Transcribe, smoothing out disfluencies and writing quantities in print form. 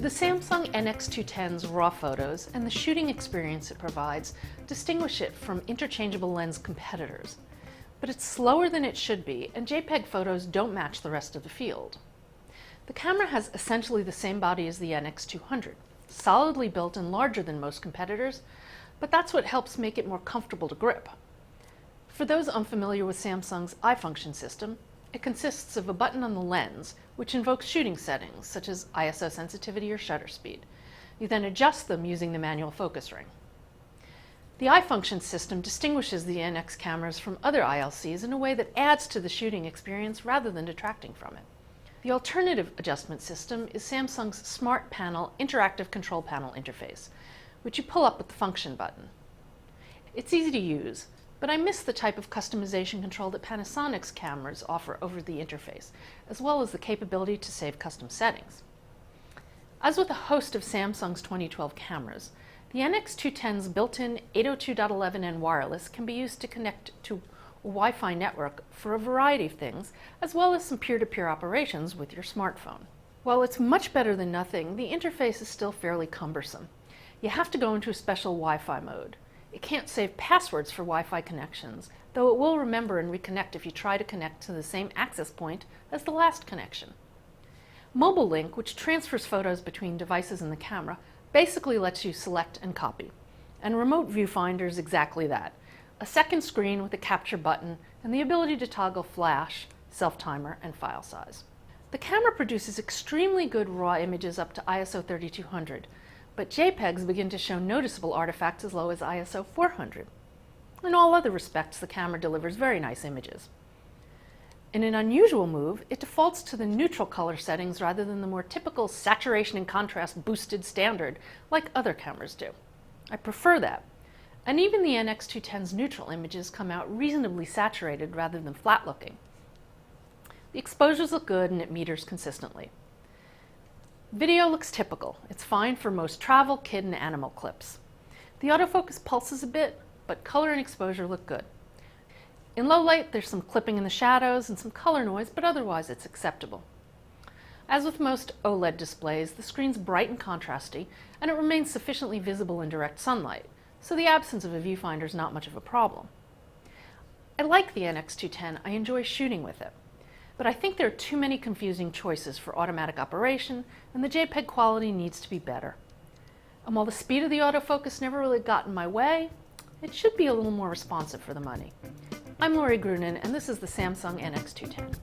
The Samsung NX210's RAW photos and the shooting experience it provides distinguish it from interchangeable lens competitors. But it's slower than it should be, and JPEG photos don't match the rest of the field. The camera has essentially the same body as the NX200, solidly built and larger than most competitors, but that's what helps make it more comfortable to grip. For those unfamiliar with Samsung's iFunction system, it consists of a button on the lens, which invokes shooting settings, such as ISO sensitivity or shutter speed. You then adjust them using the manual focus ring. The iFunction system distinguishes the NX cameras from other ILCs in a way that adds to the shooting experience rather than detracting from it. The alternative adjustment system is Samsung's Smart Panel Interactive Control Panel interface, which you pull up with the function button. It's easy to use, but I miss the type of customization control that Panasonic's cameras offer over the interface, as well as the capability to save custom settings. As with a host of Samsung's 2012 cameras, the NX210's built-in 802.11n wireless can be used to connect to a Wi-Fi network for a variety of things, as well as some peer-to-peer operations with your smartphone. While it's much better than nothing, the interface is still fairly cumbersome. You have to go into a special Wi-Fi mode. It can't save passwords for Wi-Fi connections, though it will remember and reconnect if you try to connect to the same access point as the last connection. Mobile Link, which transfers photos between devices in the camera, basically lets you select and copy. And Remote Viewfinder is exactly that. A second screen with a capture button and the ability to toggle flash, self-timer, and file size. The camera produces extremely good RAW images up to ISO 3200, but JPEGs begin to show noticeable artifacts as low as ISO 400. In all other respects, the camera delivers very nice images. In an unusual move, it defaults to the neutral color settings rather than the more typical saturation and contrast boosted standard like other cameras do. I prefer that. And even the NX210's neutral images come out reasonably saturated rather than flat looking. The exposures look good and it meters consistently. Video looks typical. It's fine for most travel, kid, and animal clips. The autofocus pulses a bit, but color and exposure look good. In low light, there's some clipping in the shadows and some color noise, but otherwise it's acceptable. As with most OLED displays, the screen's bright and contrasty, and it remains sufficiently visible in direct sunlight, so the absence of a viewfinder is not much of a problem. I like the NX210. I enjoy shooting with it. But I think there are too many confusing choices for automatic operation, and the JPEG quality needs to be better. And while the speed of the autofocus never really got in my way, it should be a little more responsive for the money. I'm Lori Grunin, and this is the Samsung NX210.